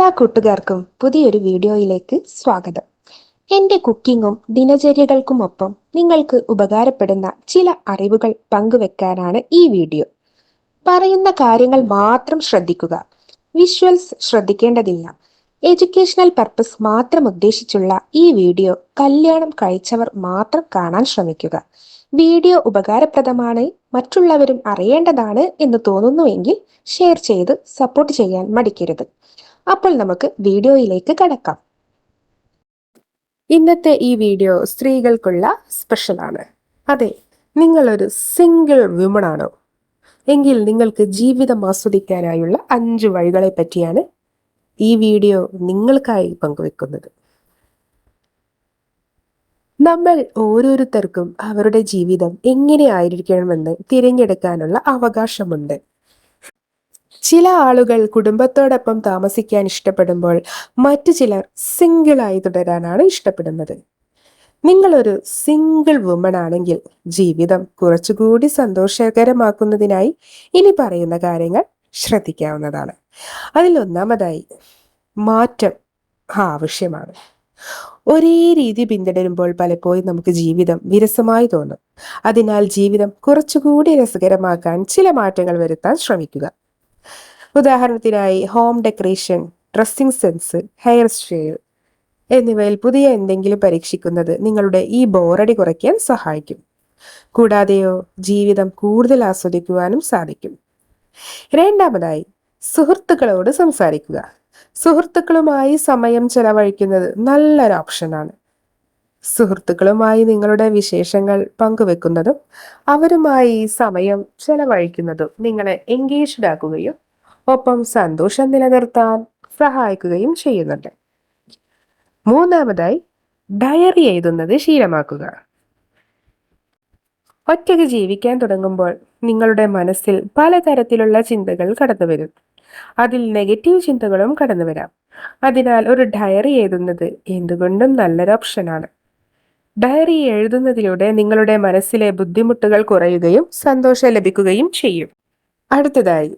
എല്ലാ കൂട്ടുകാർക്കും പുതിയൊരു വീഡിയോയിലേക്ക് സ്വാഗതം. എൻ്റെ കുക്കിങ്ങും ദിനചര്യകൾക്കുമൊപ്പം നിങ്ങൾക്ക് ഉപകാരപ്പെടുന്ന ചില അറിവുകൾ പങ്കുവെക്കാനാണ് ഈ വീഡിയോ. പറയുന്ന കാര്യങ്ങൾ മാത്രം ശ്രദ്ധിക്കുക. വിഷ്വൽസ് ശ്രദ്ധിക്കേണ്ടതില്ല. എഡ്യൂക്കേഷണൽ പർപ്പസ് മാത്രം ഉദ്ദേശിച്ചുള്ള ഈ വീഡിയോ കല്യാണം കഴിച്ചവർ മാത്രം കാണാൻ ശ്രമിക്കുക. വീഡിയോ ഉപകാരപ്രദമാണ്, മറ്റുള്ളവരും അറിയേണ്ടതാണ് എന്ന് തോന്നുന്നുവെങ്കിൽ ഷെയർ ചെയ്ത് സപ്പോർട്ട് ചെയ്യാൻ മടിക്കരുത്. അപ്പോൾ നമുക്ക് വീഡിയോയിലേക്ക് കടക്കാം. ഇന്നത്തെ ഈ വീഡിയോ സ്ത്രീകൾക്കുള്ള സ്പെഷ്യലാണ്. അതെ, നിങ്ങളൊരു സിംഗിൾ വിമൺ ആണോ എങ്കിൽ നിങ്ങൾക്ക് ജീവിതം ആസ്വദിക്കാനായുള്ള 5 വഴികളെ പറ്റിയാണ് ഈ വീഡിയോ നിങ്ങൾക്കായി പങ്കുവെക്കുന്നത്. നമ്മൾ ഓരോരുത്തർക്കും അവരുടെ ജീവിതം എങ്ങനെ ആയിരിക്കണമെന്ന് തിരഞ്ഞെടുക്കാനുള്ള അവകാശമുണ്ട്. ചില ആളുകൾ കുടുംബത്തോടൊപ്പം താമസിക്കാൻ ഇഷ്ടപ്പെടുമ്പോൾ മറ്റു ചിലർ സിംഗിളായി തുടരാനാണ് ഇഷ്ടപ്പെടുന്നത്. നിങ്ങളൊരു സിംഗിൾ വുമൺ ആണെങ്കിൽ ജീവിതം കുറച്ചുകൂടി സന്തോഷകരമാക്കുന്നതിനായി ഇനി പറയുന്ന കാര്യങ്ങൾ ശ്രദ്ധിക്കാവുന്നതാണ്. അതിലൊന്നാമതായി, മാറ്റം ആവശ്യമാണ്. ഒരേ രീതി പിന്തുടരുമ്പോൾ പലപ്പോഴും നമുക്ക് ജീവിതം വിരസമായി തോന്നും. അതിനാൽ ജീവിതം കുറച്ചുകൂടി രസകരമാക്കാൻ ചില മാറ്റങ്ങൾ വരുത്താൻ ശ്രമിക്കുക. ഉദാഹരണത്തിനായി home decoration, dressing sense, hair style എന്നിവയിൽ പുതിയ എന്തെങ്കിലും പരീക്ഷിക്കുന്നത് നിങ്ങളുടെ ഈ ബോറടി കുറയ്ക്കാൻ സഹായിക്കും. കൂടാതെയോ ജീവിതം കൂടുതൽ ആസ്വദിക്കുവാനും സാധിക്കും. രണ്ടാമതായി, സുഹൃത്തുക്കളോട് സംസാരിക്കുക. സുഹൃത്തുക്കളുമായി സമയം ചെലവഴിക്കുന്നത് നല്ലൊരു ഓപ്ഷനാണ്. സുഹൃത്തുക്കളുമായി നിങ്ങളുടെ വിശേഷങ്ങൾ പങ്കുവെക്കുന്നതും അവരുമായി സമയം ചെലവഴിക്കുന്നതും നിങ്ങളെ എൻഗേജ്ഡ് ആക്കുകയും ഒപ്പം സന്തോഷം നിലനിർത്താൻ സഹായിക്കുകയും ചെയ്യുന്നുണ്ട്. മൂന്നാമതായി, ഡയറി എഴുതുന്നത് ശീലമാക്കുക. ഒറ്റയ്ക്ക് ജീവിക്കാൻ തുടങ്ങുമ്പോൾ നിങ്ങളുടെ മനസ്സിൽ പലതരത്തിലുള്ള ചിന്തകൾ കടന്നു വരും. അതിൽ നെഗറ്റീവ് ചിന്തകളും കടന്നു വരാം. അതിനാൽ ഒരു ഡയറി എഴുതുന്നത് എന്തുകൊണ്ടും നല്ലൊരു ഓപ്ഷനാണ്. ഡയറി എഴുതുന്നതിലൂടെ നിങ്ങളുടെ മനസ്സിലെ ബുദ്ധിമുട്ടുകൾ കുറയുകയും സന്തോഷം ലഭിക്കുകയും ചെയ്യും. അടുത്തതായി,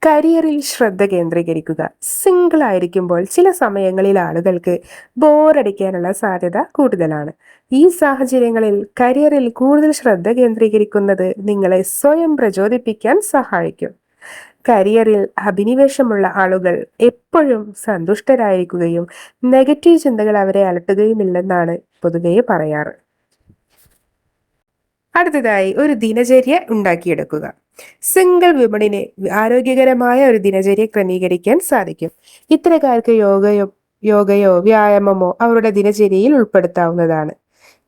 കരിയറിൽ ശ്രദ്ധ കേന്ദ്രീകരിക്കുക. സിംഗിൾ ആയിരിക്കുമ്പോൾ ചില സമയങ്ങളിൽ ആളുകൾക്ക് ബോറടിക്കാനുള്ള സാധ്യത കൂടുതലാണ്. ഈ സാഹചര്യങ്ങളിൽ കരിയറിൽ കൂടുതൽ ശ്രദ്ധ കേന്ദ്രീകരിക്കുന്നത് നിങ്ങളെ സ്വയം പ്രചോദിപ്പിക്കാൻ സഹായിക്കും. കരിയറിൽ അഭിനിവേശമുള്ള ആളുകൾ എപ്പോഴും സന്തുഷ്ടരായിരിക്കുകയും നെഗറ്റീവ് ചിന്തകൾ അവരെ അലട്ടുകയുമില്ലെന്നാണ് പൊതുവെ പറയാറ്. അടുത്തതായി, ഒരു ദിനചര്യ ഉണ്ടാക്കിയെടുക്കുക. സിംഗിൾ വിമണിന് ആരോഗ്യകരമായ ഒരു ദിനചര്യ ക്രമീകരിക്കാൻ സാധിക്കും. ഇത്തരക്കാർക്ക് യോഗയോ വ്യായാമമോ അവരുടെ ദിനചര്യയിൽ ഉൾപ്പെടുത്താവുന്നതാണ്.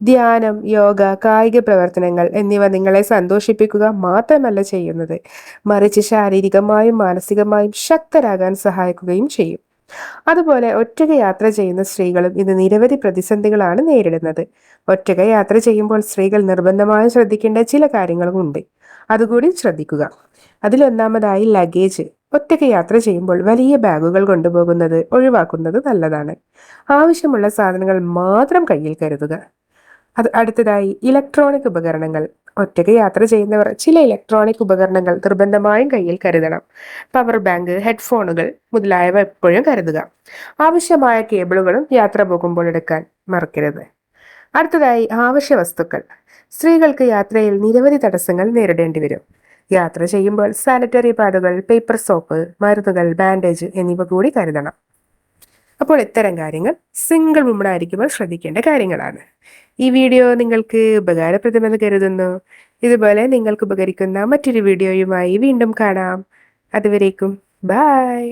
ധ്യാനം, യോഗ, കായിക പ്രവർത്തനങ്ങൾ എന്നിവ നിങ്ങളെ സന്തോഷിപ്പിക്കുക മാത്രമല്ല ചെയ്യുന്നത്, മറിച്ച് ശാരീരികമായും മാനസികമായും ശക്തരാകാൻ സഹായിക്കുകയും ചെയ്യും. അതുപോലെ ഒറ്റയ്ക്ക് യാത്ര ചെയ്യുന്ന സ്ത്രീകളും ഇന്ന് നിരവധി പ്രതിസന്ധികളാണ് നേരിടുന്നത്. ഒറ്റയ്ക്ക് യാത്ര ചെയ്യുമ്പോൾ സ്ത്രീകൾ നിർബന്ധമായും ശ്രദ്ധിക്കേണ്ട ചില കാര്യങ്ങളും ഉണ്ട്, അതുകൂടി ശ്രദ്ധിക്കുക. അതിലൊന്നാമതായി, ലഗേജ്. ഒറ്റയ്ക്ക് യാത്ര ചെയ്യുമ്പോൾ വലിയ ബാഗുകൾ കൊണ്ടുപോകുന്നത് ഒഴിവാക്കുന്നത് നല്ലതാണ്. ആവശ്യമുള്ള സാധനങ്ങൾ മാത്രം കയ്യിൽ കരുതുക. അടുത്തതായി, ഇലക്ട്രോണിക് ഉപകരണങ്ങൾ. ഒറ്റയ്ക്ക് യാത്ര ചെയ്യുന്നവർ ചില ഇലക്ട്രോണിക് ഉപകരണങ്ങൾ നിർബന്ധമായും കയ്യിൽ കരുതണം. പവർ ബാങ്ക്, ഹെഡ്ഫോണുകൾ മുതലായവ എപ്പോഴും കരുതുക. ആവശ്യമായ കേബിളുകളും യാത്ര പോകുമ്പോൾ എടുക്കാൻ മറക്കരുത്. അടുത്തതായി, ആവശ്യ വസ്തുക്കൾ. സ്ത്രീകൾക്ക് യാത്രയിൽ നിരവധി തടസ്സങ്ങൾ നേരിടേണ്ടി വരും. യാത്ര ചെയ്യുമ്പോൾ സാനിറ്ററി പാഡുകൾ, പേപ്പർ സോപ്പ്, മരുന്നുകൾ, ബാൻഡേജ് എന്നിവ കൂടി കരുതണം. അപ്പോൾ ഇത്തരം കാര്യങ്ങൾ സിംഗിൾ വുമൺ ആയിരിക്കുമ്പോൾ ശ്രദ്ധിക്കേണ്ട കാര്യങ്ങളാണ്. ഈ വീഡിയോ നിങ്ങൾക്ക് ഉപകാരപ്രദമെന്ന് കരുതുന്നു. ഇതുപോലെ നിങ്ങൾക്ക് ഉപകരിക്കുന്ന മറ്റൊരു വീഡിയോയുമായി വീണ്ടും കാണാം. അതുവരേക്കും ബൈ.